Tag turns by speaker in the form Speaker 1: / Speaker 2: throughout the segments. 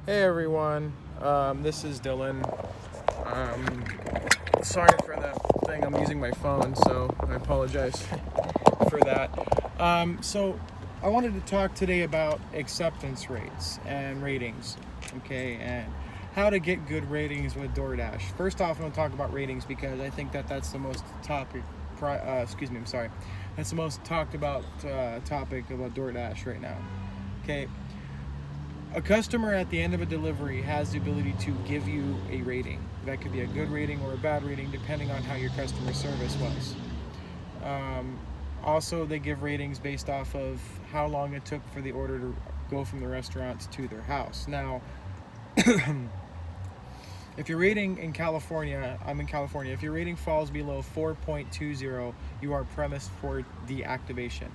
Speaker 1: Hey everyone, this is Dylan. Sorry for the thing, I'm using my phone, so I apologize for that. So I wanted to talk today about acceptance rates and ratings, okay, and how to get good ratings with DoorDash. First off, I'm going to talk about ratings because I think that's the most that's the most talked about topic about DoorDash right now. Okay, a customer at the end of a delivery has the ability to give you a rating. That could be a good rating or a bad rating depending on how your customer service was. Um, Also, they give ratings based off of how long it took for the order to go from the restaurant to their house. Now, if your rating in California, I'm in California, if your rating falls below 4.20, you are premised for deactivation.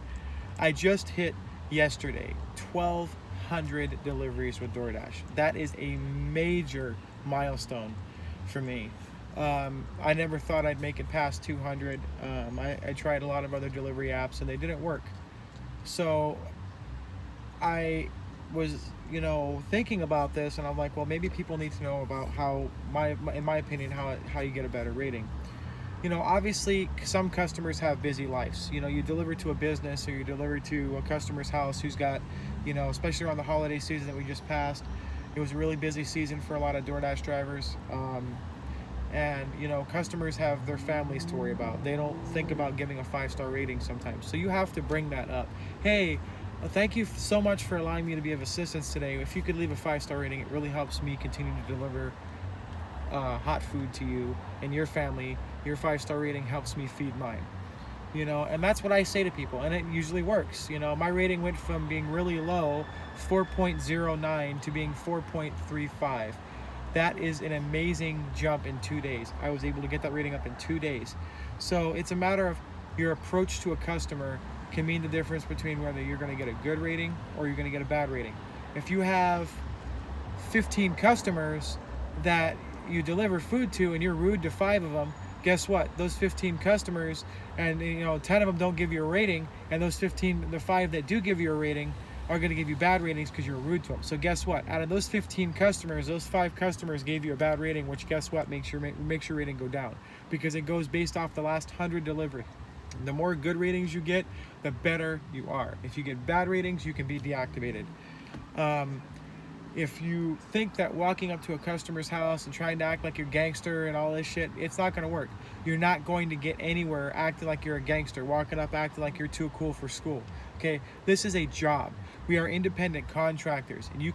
Speaker 1: I just hit yesterday 1,200 deliveries with DoorDash. That is a major milestone for me. I never thought I'd make it past 200. I tried a lot of other delivery apps and they didn't work. So I was, thinking about this, and I'm like, well, maybe people need to know about how, in my opinion, how you get a better rating. Obviously, some customers have busy lives. You deliver to a business or you deliver to a customer's house who's got, especially around the holiday season that we just passed. It was a really busy season for a lot of DoorDash drivers. And customers have their families to worry about. They don't think about giving a 5-star rating sometimes, so you have to bring that up. Hey, thank you so much for allowing me to be of assistance today. If you could leave a 5-star rating, it really helps me continue to deliver hot food to you and your family. Your 5-star rating helps me feed mine. And that's what I say to people, and it usually works. My rating went from being really low, 4.09, to being 4.35. That is an amazing jump in 2 days. I was able to get that rating up in 2 days. So it's a matter of your approach to a customer can mean the difference between whether you're going to get a good rating or you're going to get a bad rating. If you have 15 customers that you deliver food to and you're rude to 5 of them, guess what? Those 15 customers, and 10 of them don't give you a rating, and those 15, the 5 that do give you a rating are going to give you bad ratings because you're rude to them. So guess what? Out of those 15 customers, those 5 customers gave you a bad rating, which guess what? Makes your rating go down because it goes based off the last 100 delivery. The more good ratings you get, the better you are. If you get bad ratings, you can be deactivated. If you think that walking up to a customer's house and trying to act like you're gangster and all this shit, it's not going to work. You're not going to get anywhere acting like you're a gangster, walking up acting like you're too cool for school. Okay, this is a job. We are independent contractors, and if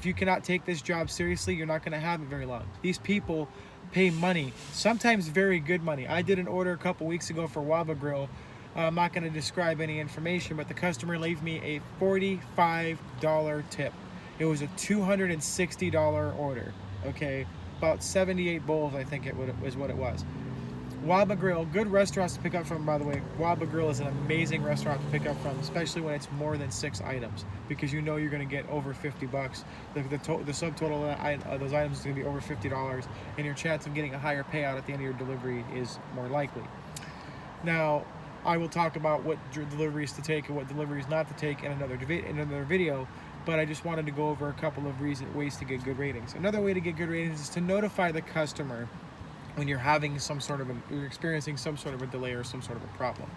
Speaker 1: you cannot take this job seriously, you're not going to have it very long. These people pay money, sometimes very good money. I did an order a couple weeks ago for Waba Grill. I'm not going to describe any information, but the customer gave me a $45 tip. It was a $260 order, okay? About 78 bowls, I think was what it was. Waba Grill, good restaurants to pick up from, by the way. Waba Grill is an amazing restaurant to pick up from, especially when it's more than 6 items, because you're going to get over $50. The subtotal of those items is going to be over $50, and your chance of getting a higher payout at the end of your delivery is more likely. Now, I will talk about what deliveries to take and what deliveries not to take in another video, but I just wanted to go over a couple of ways to get good ratings. Another way to get good ratings is to notify the customer when you're having you're experiencing some sort of a delay or some sort of a problem.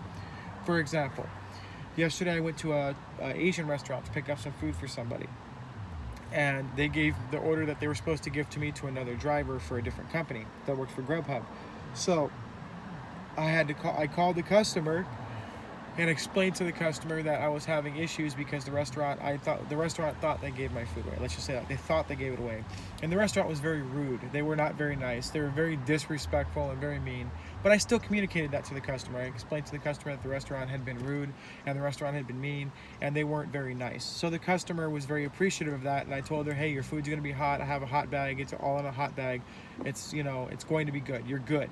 Speaker 1: For example, yesterday I went to a Asian restaurant to pick up some food for somebody, and they gave the order that they were supposed to give to me to another driver for a different company that worked for Grubhub. So I called the customer and explained to the customer that I was having issues because the restaurant thought they gave my food away. Let's just say that they thought they gave it away, and the restaurant was very rude. They were not very nice. They were very disrespectful and very mean. But I still communicated that to the customer. I explained to the customer that the restaurant had been rude and the restaurant had been mean and they weren't very nice. So the customer was very appreciative of that, and I told her, hey, your food's gonna be hot. I have a hot bag. It's all in a hot bag. It's going to be good. You're good.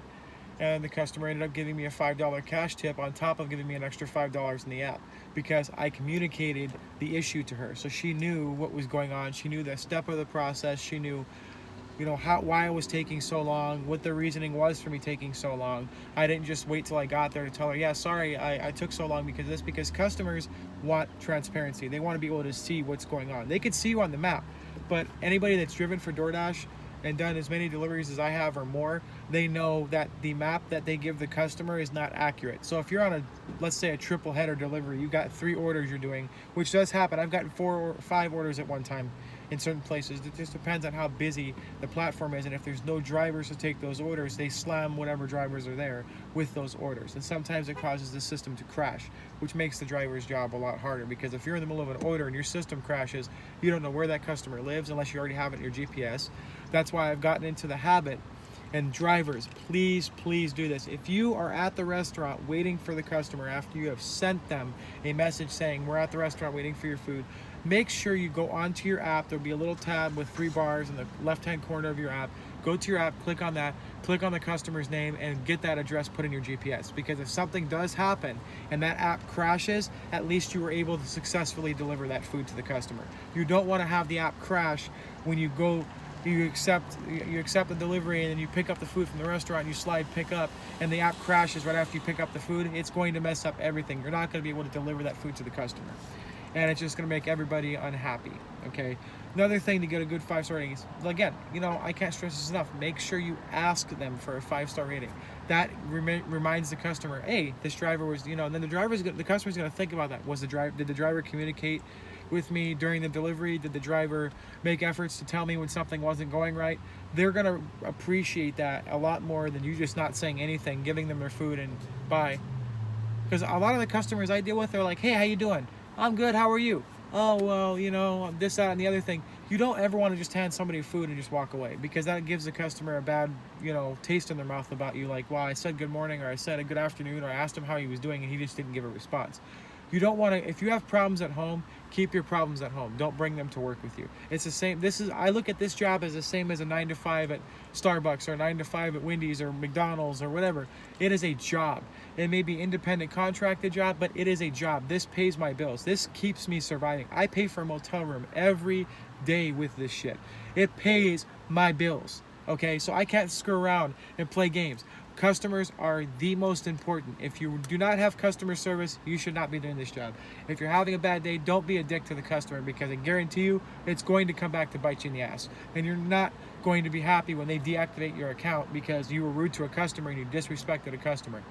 Speaker 1: And the customer ended up giving me a $5 cash tip on top of giving me an extra $5 in the app because I communicated the issue to her. So she knew what was going on. She knew the step of the process. She knew, why I was taking so long, what the reasoning was for me taking so long. I didn't just wait till I got there to tell her, yeah, sorry, I took so long because customers want transparency. They want to be able to see what's going on. They could see you on the map, but anybody that's driven for DoorDash and done as many deliveries as I have or more, they know that the map that they give the customer is not accurate. So if you're on a, let's say a triple header delivery, you got 3 orders you're doing, which does happen. I've gotten 4 or 5 orders at one time in certain places. It just depends on how busy the platform is, and if there's no drivers to take those orders, they slam whatever drivers are there with those orders. And sometimes it causes the system to crash, which makes the driver's job a lot harder, because if you're in the middle of an order and your system crashes, you don't know where that customer lives unless you already have it in your GPS. That's why I've gotten into the habit. And drivers, please do this. If you are at the restaurant waiting for the customer after you have sent them a message saying we're at the restaurant waiting for your food, make sure you go onto your app. There'll be a little tab with 3 bars in the left-hand corner of your app. Go to your app, click on that, click on the customer's name, and get that address put in your GPS. Because if something does happen and that app crashes, at least you were able to successfully deliver that food to the customer. You don't want to have the app crash when you go, you accept the delivery, and then you pick up the food from the restaurant, and you slide pick up, and the app crashes right after you pick up the food. It's going to mess up everything. You're not going to be able to deliver that food to the customer, and it's just going to make everybody unhappy. Okay, another thing to get a good 5-star rating is, again, I can't stress this enough, make sure you ask them for a 5-star rating. That reminds the customer, hey, this driver was, and then the customer's going to think about that. Did the driver communicate with me during the delivery? Did the driver make efforts to tell me when something wasn't going right? They're going to appreciate that a lot more than you just not saying anything, giving them their food and bye. Because a lot of the customers I deal with are like, hey, how you doing? I'm good, how are you? Oh, well, this, that, and the other thing. You don't ever want to just hand somebody food and just walk away, because that gives the customer a bad, taste in their mouth about you. Like, well, I said good morning, or I said a good afternoon, or I asked him how he was doing, and he just didn't give a response. You don't want to, if you have problems at home, keep your problems at home. Don't bring them to work with you. It's the same, I look at this job as the same as a 9 to 5 at Starbucks, or a 9 to 5 at Wendy's or McDonald's or whatever. It is a job. It may be independent contracted job, but it is a job. This pays my bills. This keeps me surviving. I pay for a motel room every day with this shit. It pays my bills. Okay, so I can't screw around and play games. Customers are the most important. If you do not have customer service, you should not be doing this job. If you're having a bad day, don't be a dick to the customer, because I guarantee you it's going to come back to bite you in the ass. And you're not going to be happy when they deactivate your account because you were rude to a customer and you disrespected a customer.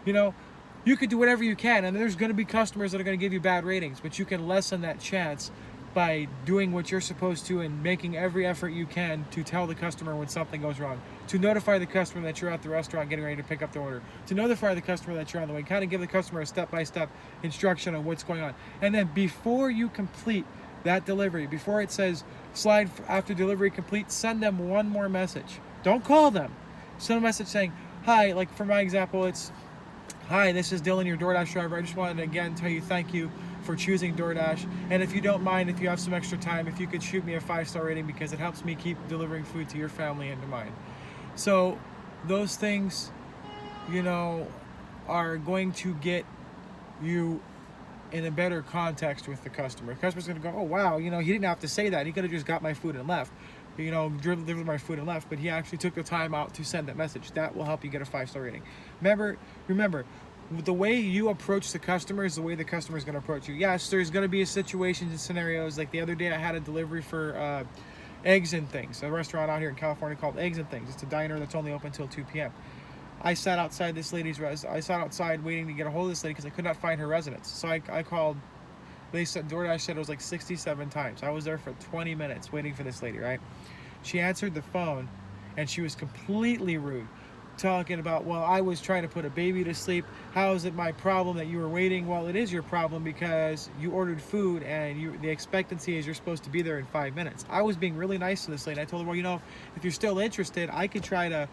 Speaker 1: You could do whatever you can, and there's going to be customers that are going to give you bad ratings, but you can lessen that chance by doing what you're supposed to and making every effort you can to tell the customer when something goes wrong, to notify the customer that you're at the restaurant getting ready to pick up the order, to notify the customer that you're on the way, kind of give the customer a step-by-step instruction on what's going on. And then before you complete that delivery, before it says slide after delivery complete, send them one more message. Don't call them. Send a message saying, hi, like for my example, it's, hi, this is Dylan, your DoorDash driver. I just wanted to again tell you thank you for choosing DoorDash, and if you don't mind, if you have some extra time, if you could shoot me a 5-star rating, because it helps me keep delivering food to your family and to mine. So those things, are going to get you in a better context with the customer. The customer's going to go, oh wow, he didn't have to say that. He could have just got my food and left, delivered my food and left, but he actually took the time out to send that message. That will help you get a 5-star rating. Remember, the way you approach the customer is the way the customer is going to approach you. Yes, there's going to be situations and scenarios. Like the other day, I had a delivery for Eggs and Things, a restaurant out here in California called Eggs and Things. It's a diner that's only open until 2 p.m. I sat outside this lady's I sat outside waiting to get a hold of this lady because I could not find her residence. So I called. They said DoorDash said it was like 67 times. I was there for 20 minutes waiting for this lady. Right? She answered the phone, and she was completely rude, talking about, well, I was trying to put a baby to sleep. How is it my problem that you were waiting? Well, it is your problem because you ordered food and the expectancy is you're supposed to be there in 5 minutes. I was being really nice to this lady. I told her, well, if you're still interested, I could try to,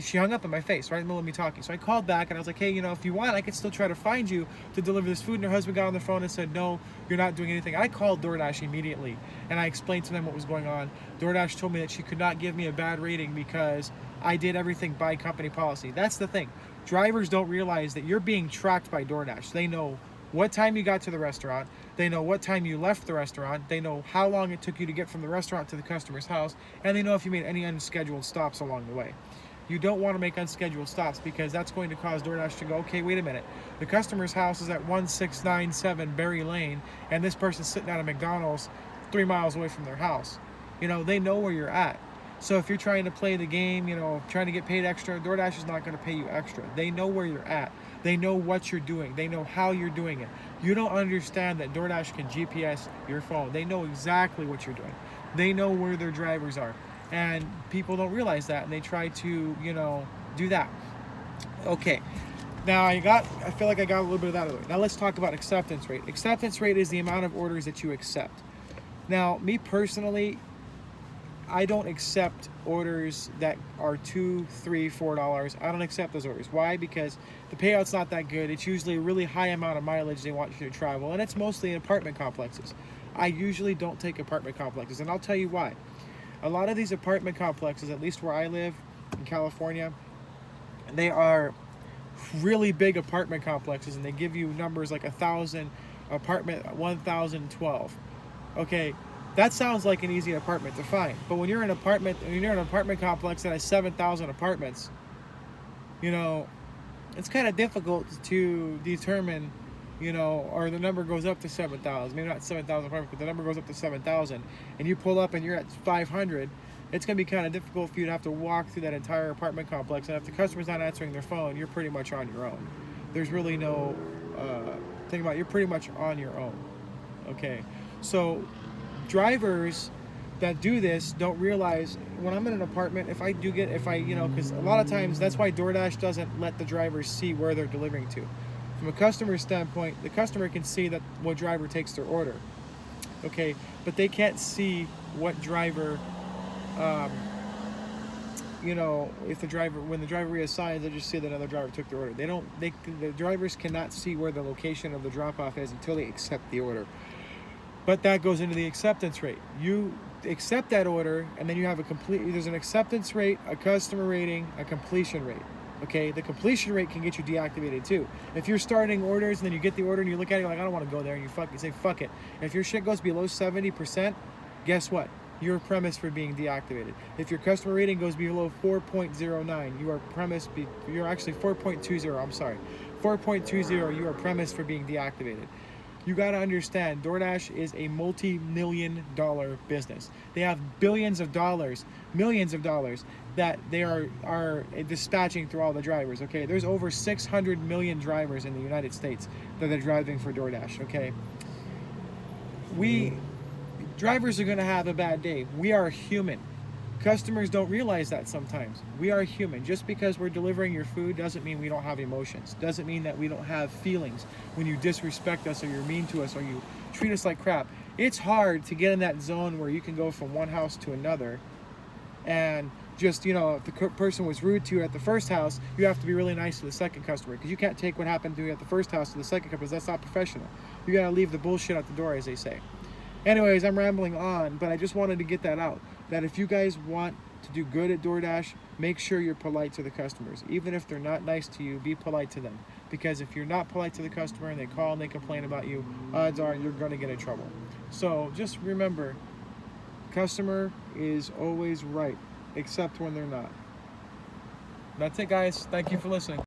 Speaker 1: she hung up in my face right in the middle of me talking. So I called back and I was like, hey, if you want, I could still try to find you to deliver this food. And her husband got on the phone and said, no, you're not doing anything. I called DoorDash immediately and I explained to them what was going on. DoorDash told me that she could not give me a bad rating because I did everything by company policy. That's the thing. Drivers don't realize that you're being tracked by DoorDash. They know what time you got to the restaurant. They know what time you left the restaurant. They know how long it took you to get from the restaurant to the customer's house. And they know if you made any unscheduled stops along the way. You don't want to make unscheduled stops because that's going to cause DoorDash to go, okay, wait a minute. The customer's house is at 1697 Berry Lane, and this person's sitting at a McDonald's 3 miles away from their house. They know where you're at. So if you're trying to play the game, trying to get paid extra, DoorDash is not going to pay you extra. They know where you're at. They know what you're doing. They know how you're doing it. You don't understand that DoorDash can GPS your phone. They know exactly what you're doing. They know where their drivers are. And people don't realize that, and they try to, do that. Okay. Now I feel like I got a little bit of that out of the way. Now let's talk about acceptance rate. Acceptance rate is the amount of orders that you accept. Now, me personally, I don't accept orders that are $2, $3, $4. I don't accept those orders. Why? Because the payout's not that good. It's usually a really high amount of mileage they want you to travel, and it's mostly in apartment complexes. I usually don't take apartment complexes, and I'll tell you why. A lot of these apartment complexes, at least where I live in California, they are really big apartment complexes, and they give you numbers like 1,000 apartment, 1,012. Okay, that sounds like an easy apartment to find, but when you're in an apartment complex that has 7,000 apartments, it's kind of difficult to determine, or the number goes up to 7,000. Maybe not 7,000 apartments, but the number goes up to 7,000, and you pull up and you're at 500. It's going to be kind of difficult for you to have to walk through that entire apartment complex, and if the customer's not answering their phone, you're pretty much on your own. There's really no thing about it. You're pretty much on your own. Okay, so drivers that do this don't realize when I'm in an apartment, because a lot of times that's why DoorDash doesn't let the drivers see where they're delivering to. From a customer standpoint, the customer can see that what driver takes their order. Okay, but they can't see what driver, if when the driver reassigns, they just see that another driver took their order. The drivers cannot see where the location of the drop-off is until they accept the order. But that goes into the acceptance rate. You accept that order, and then you have there's an acceptance rate, a customer rating, a completion rate. Okay, the completion rate can get you deactivated too. If you're starting orders and then you get the order and you look at it, you're like, I don't want to go there, and you say, fuck it. If your shit goes below 70%, guess what? You're premised for being deactivated. If your customer rating goes below 4.09, you're actually 4.20, I'm sorry. 4.20, you are premised for being deactivated. You got to understand, DoorDash is a multi-million-dollar business. They have billions of dollars, millions of dollars that they are dispatching through all the drivers, okay? There's over 600 million drivers in the United States that are driving for DoorDash, okay? Drivers are going to have a bad day. We are human. Customers don't realize that sometimes. We are human. Just because we're delivering your food doesn't mean we don't have emotions. Doesn't mean that we don't have feelings when you disrespect us or you're mean to us or you treat us like crap. It's hard to get in that zone where you can go from one house to another and just, if the person was rude to you at the first house, you have to be really nice to the second customer because you can't take what happened to you at the first house to the second customer. That's not professional. You got to leave the bullshit at the door, as they say. Anyways, I'm rambling on, but I just wanted to get that out. That if you guys want to do good at DoorDash, make sure you're polite to the customers. Even if they're not nice to you, be polite to them. Because if you're not polite to the customer and they call and they complain about you, odds are you're going to get in trouble. So just remember, customer is always right, except when they're not. That's it, guys. Thank you for listening.